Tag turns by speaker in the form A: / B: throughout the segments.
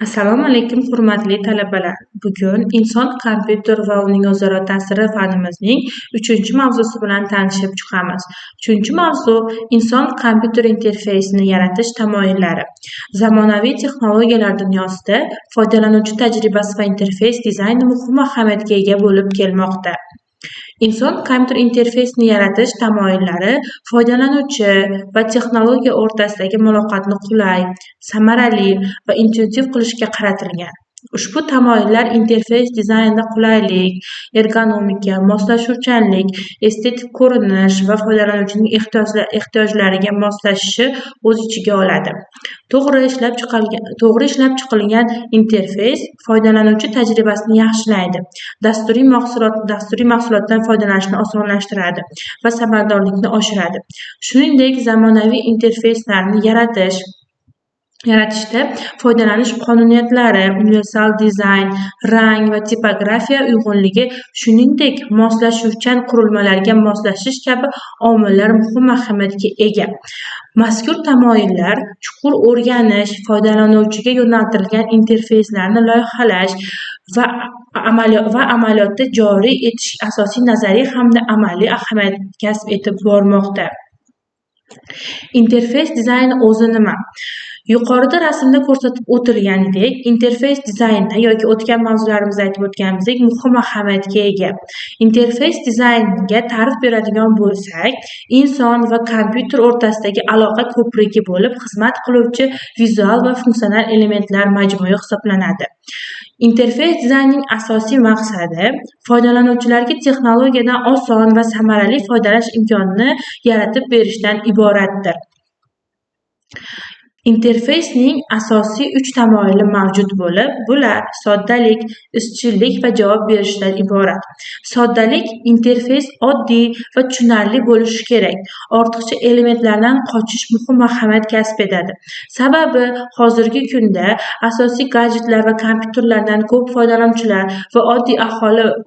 A: Assalomu alaykum, hurmatli talabalar. Bugun inson, kompyuter va uning o'zaro ta'siri fanimizning 3-mavzusi bilan tanishib chiqamiz. 3-mavzu inson kompyuter interfeysini yaratish tamoyillari. Zamonaviy texnologiyalar dunyosida foydalanuvchi tajribasi va interfeys dizayni muhim ahamiyatga ega bo'lib kelmoqda. Inson kompyuter interfeysini yaratish tamoyillari foydalanuvchi va texnologiya o'rtasidagi muloqotni qulay, samarali va intuitiv qilishga qaratilgan. Ushbu tamoyillar interfeys dizaynida qulaylik, ergonomika, moslashuvchanlik, estetik ko'rinish va foydalanuvchining ehtiyojlariga moslashishi o'z ichiga oladi. To'g'ri ishlab chiqilgan interfeys foydalanuvchi tajribasini yaxshilaydi, dasturiy mahsulotdan foydalanishni osonlashtiradi va samaradorlikni oshiradi. Shuningdek, zamonaviy interfeyslarni yaratishda foydalanish qonuniyatlari, universal dizayn, rang va tipografiya uyg'unligi, shuningdek, moslashuvchan qurilmalarga moslashish kabi omillar muhim ahamiyatga ega. Mazkur tamoyillar chuqur o'rganish, foydalanuvchiga yo'naltirilgan interfeyslarni loyihalash va amaliyotda joriy etish asosiy nazariy hamda amaliy ahamiyat kasb etib bormoqda. Interfeys dizayni o'zi nima? Yuqorida rasmda ko'rsatib o'tilganidek, interfeys dizaynda yoki o'tgan mavzularimizda aytib o'tganimizdek muhim ahamiyatga ega. Interfeys dizayniga ta'rif beradigan bo'lsak, inson va kompyuter o'rtasidagi aloqa ko'prigi bo'lib xizmat qiluvchi vizual va funksional elementlar majmui hisoblanadi. Interfeys dizaynining asosiy maqsadi foydalanuvchilarga texnologiyadan oson va samarali foydalanish imkonini yaratib berishdan iboratdir. Interfeysning asosiy 3 tamoyili mavjud bo'lib, bular soddalik, izchillik va javob berishdan iborat. Soddalik interfeys oddiy va tushunarli bo'lishi kerak. Ortiqcha elementlardan qochish muhim ahamiyat kasb etadi. Sababi hozirgi kunda asosiy gadjetlar va kompyuterlardan ko'p foydalanuvchilar va oddiy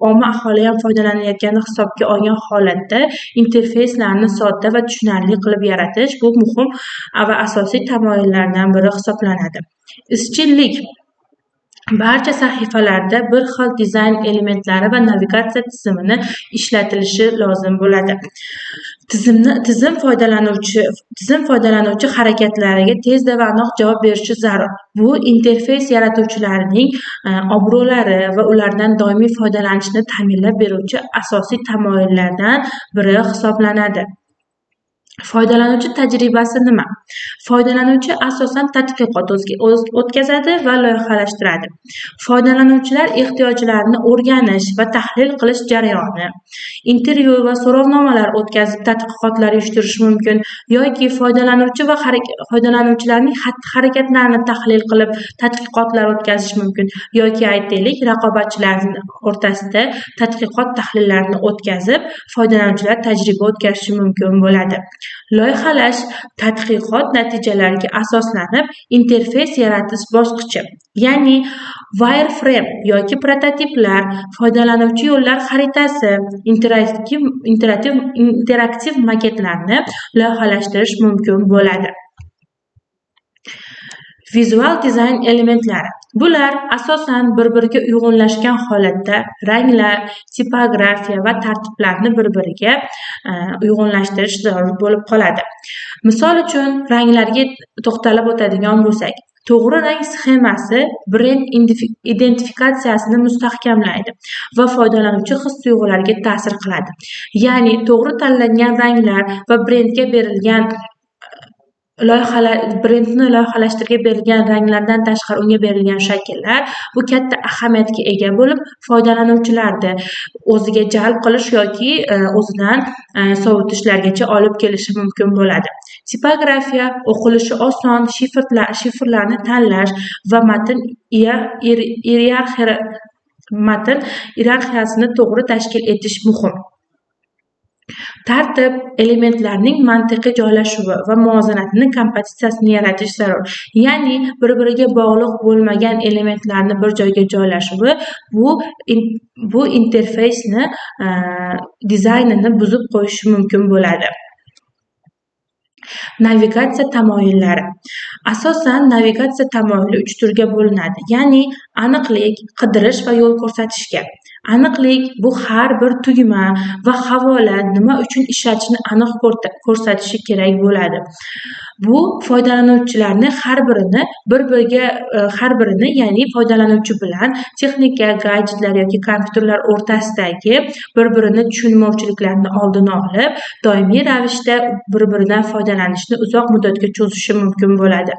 A: omma aholi ham foydalanayotganini hisobga olgan holatda interfeyslarni sodda va tushunarli qilib yaratish bu muhim va asosiy tamoyillardan biri hisoblanadi. Izchillik barcha sahifalarda bir xil dizayn elementlari va navigatsiya tizimini ishlatilishi lozim bo'ladi. Tizim foydalanuvchi harakatlariga tezda va aniq javob berishi zarur. Bu interfeys yaratuvchilarining obro'lari va ulardan doimiy foydalanishni ta'minlab beruvchi asosiy tamoyillardan biri hisoblanadi. Foydalanuvchi tajribasi nima? Foydalanuvchi asosan tadqiqot o'tkazadi va loyihalashtiradi. Foydalanuvchilar ehtiyojlarini o'rganish va tahlil qilish jarayoni, intervyu va so'rovnomalar o'tkazib tadqiqotlar uyushtirish mumkin yoki foydalanuvchilarning xatti-harakatlarini tahlil qilib tadqiqotlar o'tkazish mumkin yoki aytaylik, raqobatchilar o'rtasida tadqiqot tahlillarini o'tkazib, foydalanuvchilar tajriba o'tkazishi mumkin bo'ladi. Loyihalash tadqiqot natijalariga asoslanib interfeys yaratish bosqichi, ya'ni wireframe yoki prototiplar, foydalanuvchi yo'llar xaritasi, interaktiv maketlarni loyihalashtirish mumkin bo'ladi. Vizual dizayn elementlari. Bular asosan bir-biriga uyg'unlashgan holatda ranglar, tipografiya va tartiblarni bir-biriga uyg'unlashtirish zarur bo'lib qoladi. Misol uchun, ranglarga to'xtalib o'tadigan bo'lsak, to'g'ri rang sxemasi brend identifikatsiyasini mustahkamlaydi va foydalanuvchi his-tuyg'ularga ta'sir qiladi. Ya'ni to'g'ri tanlangan ranglar va brendni loyihalashtirib berilgan ranglardan tashqari unga berilgan shakllar bu katta ahamiyatga ega bo'lib, foydalanuvchilarni o'ziga jalb qilish yoki o'zidan sovutishlargacha olib kelishi mumkin bo'ladi. Tipografiya o'qilishi oson, shifrlarni tanlash va matn iyerarxiyasini to'g'ri tashkil etish muhim. Tartib elementlarning mantiqiy joylashuvi va muvozanatini kompozitsiyasini yaratish zarur. Ya'ni bir-biriga bog'liq bo'lmagan elementlarni bir joyga joylashuvi bu interfeysni dizaynini buzib qo'yishi mumkin bo'ladi. Navigatsiya tamoyillari. Asosan navigatsiya tamoyili 3 turga bo'linadi. Ya'ni aniqlik, qidirish va yo'l ko'rsatishga. Aniqlik bu har bir tugma va havola nima uchun ishlatishni aniq ko'rsatishi kerak bo'ladi. Bu foydalanuvchilarni har birini ya'ni foydalanuvchi bilan texnika, gadjetlar yoki kompyuterlar o'rtasidagi bir-birini tushunmovchiliklarni oldini olib, doimiy ravishda bir-biridan foydalanishni uzoq muddatga cho'zishi mumkin bo'ladi.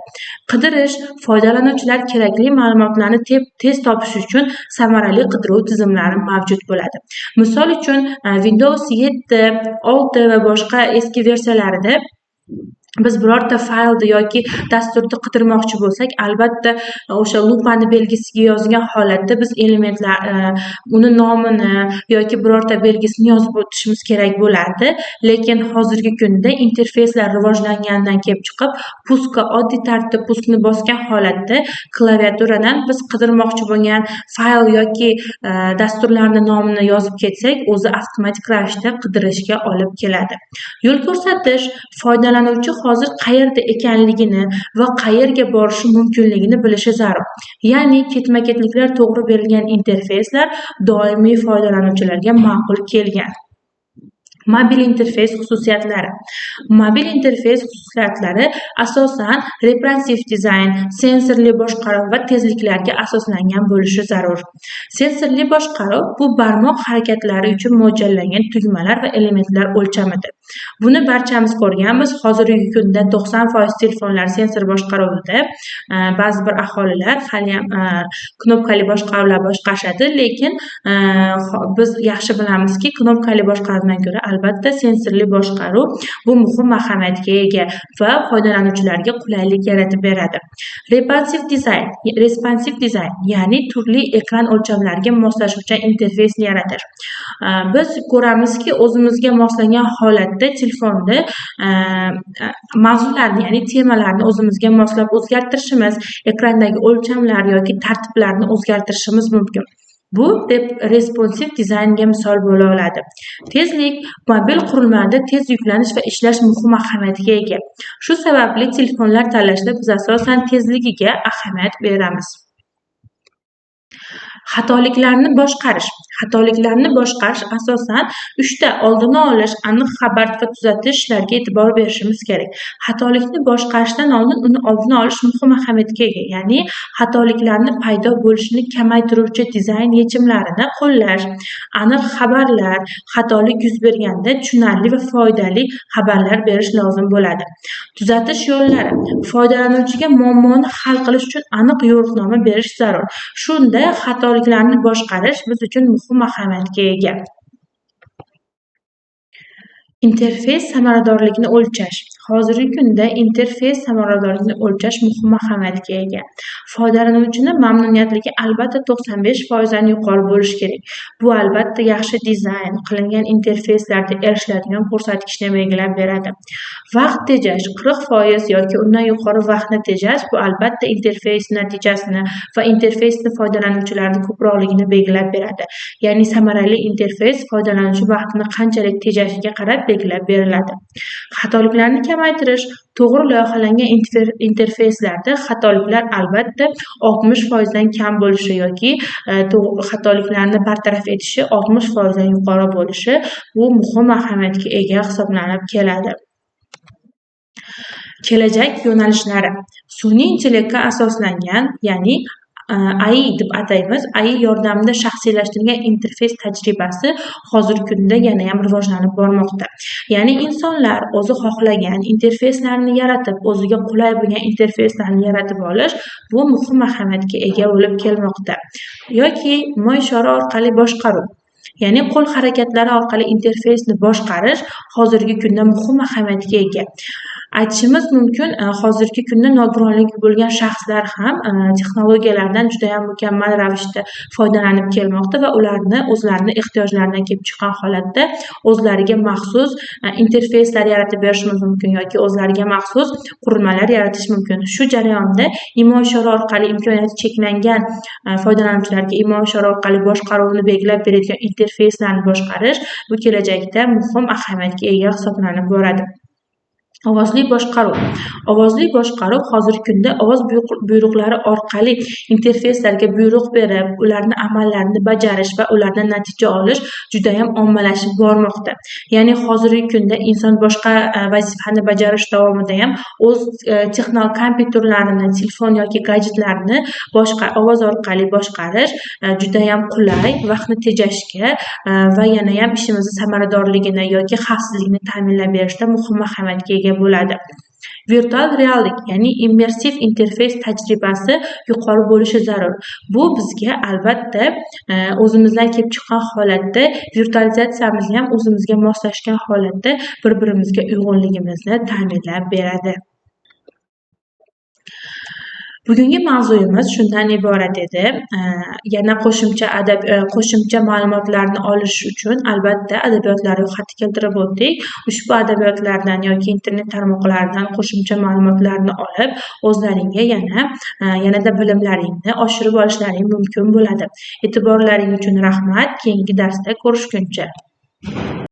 A: Qidirish foydalanuvchilar kerakli ma'lumotlarni tez topish uchun samarali qidiruv tizimlari mavjud bo'ladi. Misol uchun Windows 7, 6 va boshqa eski versiyalarida biz birorta faylni yoki dasturni qidirmoqchi bo'lsak, albatta o'sha lupani belgisiga yozgan holatda biz elementlar uni nomini yoki birorta belgisini yozib o'tishimiz kerak bo'lardi. Lekin hozirgi kunda interfeyslar rivojlangandan kelib chiqib, puskga oddiy tartibda puskni bosgan holatda klaviaturadan biz qidirmoqchi bo'lgan fayl yoki dasturlarni nomini yozib ketsak, o'zi avtomatik ravishda qidirishga olib keladi. Yo'l ko'rsatish foydalanuvchi hozir qayerda ekanligini va qayerga borishi mumkinligini bilishi zarur. Ya'ni ketma-ketliklar to'g'ri berilgan interfeyslar doimiy foydalanuvchilarga ma'qul kelgan. Mobil interfeys xususiyatlari. Mobil interfeys xususiyatlari asosan responsive dizayn, sensorli boshqaruv va tezliklarga asoslangan bo'lishi zarur. Sensorli boshqaruv bu barmoq harakatlari uchun mo'ljallangan tugmalar va elementlar o'lchamidir. Buni barchamiz ko'rganmiz. Hozirgi kunda 90% telefonlar sensor boshqaruvida, ba'zi bir aholilar hali ham knopkali boshqaruvlar boshqarishadi, lekin biz yaxshi bilamizki, knopkali boshqaruvdan ko'ra albatta sensorli boshqaruv bu muhim ahamiyatga ega va foydalanuvchilarga qulaylik yaratib beradi. Responsive dizayn, ya'ni turli ekran o'lchamlariga moslashuvchan interfeysni yaratish. Biz ko'ramizki, o'zimizga moslangan holatda telefonda mavzularni, ya'ni temalarni o'zimizga moslab o'zgartirishimiz, ekrandagi o'lchamlar yoki tartiblarni o'zgartirishimiz mumkin. Bu responsive dizaynga misol bo'la oladi. Tezlik mobil qurilmalarda tez yuklanish va ishlash muhim ahamiyatga ega. Shu sababli telefonlar tanlashda biz asosan tezligiga ahamiyat beramiz. Xatoliklarni boshqarish. Xatoliklarni boshqarish asosan 3 ta oldini olish, aniq xabar va tuzatish ishlariga e'tibor berishimiz kerak. Xatolikni boshqarishdan oldin uni oldini olish muhim ahamiyatga ega. Ya'ni xatoliklarni paydo bo'lishini kamaytiruvchi dizayn yechimlarini qo'llash, aniq xabarlar, xatolik yuz berganda tushunarli va foydali xabarlar berish lozim bo'ladi. Tuzatish yo'llari. Foydalanuvchiga muammoni hal qilish uchun aniq yo'riqnoma berish zarur. Shunda xatoliklarni boshqarish biz uchun muhim ahamiyatga ega. Interfeys samaradorligini o'lchash. Hozirgi kunda interfeys samaradorligini o'lchash muhim ahamiyatga ega. Foydalanuvchini mamnuniyatligi albatta 95% dan yuqori bo'lishi kerak. Bu albatta yaxshi dizayn qilingan interfeyslarda erishiladigan ko'rsatkichni belgilab beradi. Vaqt tejash 40% yoki undan yuqori vaqtni tejash bu albatta interfeys natijasini va interfeysni foydalanuvchilarni ko'proqligini belgilab beradi. Ya'ni samarali interfeys foydalanuvchi vaqtini qanchalik tejashiga qarab belgilab beriladi. Xatoliklarni kamaytirish. To'g'ri loyihalangan interfeyslarda xatoliklar albatta 60% dan kam bo'lishi yoki xatoliklarni bartaraf etishi 60% dan yuqori bo'lishi bu muhim ahamiyatga ega hisoblanib keladi. Kelajak yo'nalishlari. Sun'iy intellektga asoslangan, ya'ni AI deb ataymiz. AI yordamida shaxsiylashtirilgan interfeys tajribasi hozirgi kunda yana ham rivojlanib bormoqda. Ya'ni insonlar o'zi xohlagan interfeyslarni yaratib, o'ziga qulay bo'lgan interfeyslarni yaratib olish bu muhim ahamiyatga ega bo'lib kelmoqda. Yoki imo-ishora orqali boshqaruv. Ya'ni qo'l harakatlari orqali interfeysni boshqarish hozirgi kunda muhim ahamiyatga ega. Aytishimiz mumkin, hozirgi kunda nogironligi bo'lgan shaxslar ham texnologiyalardan juda ham mukammal ravishda foydalanib kelmoqda va ularni o'zlarining ehtiyojlaridan kelib chiqqan holatda o'zlariga maxsus interfeyslar yaratib berishimiz mumkin yoki o'zlariga maxsus qurilmalar yaratish mumkin. Shu jarayonda imo-ishora orqali imkoniyati cheklangan foydalanuvchilarga imo-ishora orqali boshqaruvni belgilab beradigan interfeyslarni boshqarish bu kelajakda muhim ahamiyatga ega hisoblanib boradi. Ovozli boshqaruv. Ovozli boshqaruv hozirgi kunda ovoz buyruqlari orqali interfeyslarga buyruq berib, ularni amallarini bajarish va ulardan natija olish judayam ommalashib bormoqda. Ya'ni hozirgi kunda inson boshqa vazifani bajarish davomida ham o'z texnik kompyuterlarini, telefon yoki gadjetlarni ovoz orqali boshqarish judayam qulay, vaqtni tejashga va yanayam ishimizni samaradorligini yoki xavfsizlikni ta'minlab berishda muhim ahamiyatga ega bo'ladi. Virtual reallik, ya'ni immersiv interfeys tajribasi yuqori bo'lishi zarur. Bu bizga albatta o'zimizdan kelib chiqqan holatda virtualizatsiyamizni ham o'zimizga moslashgan holatda bir-birimizga uyg'unligimizni ta'minlab beradi. Bugungi mavzuyimiz shundan iborat edi. Yana qo'shimcha ma'lumotlarni olish uchun albatta adabiyotlar ro'yxati keltirib o'tdik. Ushbu adabiyotlardan yoki internet tarmoqlaridan qo'shimcha ma'lumotlarni olib, o'zlaringga yanada bilimlaringni oshirib olishlaring mumkin bo'ladi. E'tiborlaring uchun rahmat. Keyingi darsda ko'rishguncha.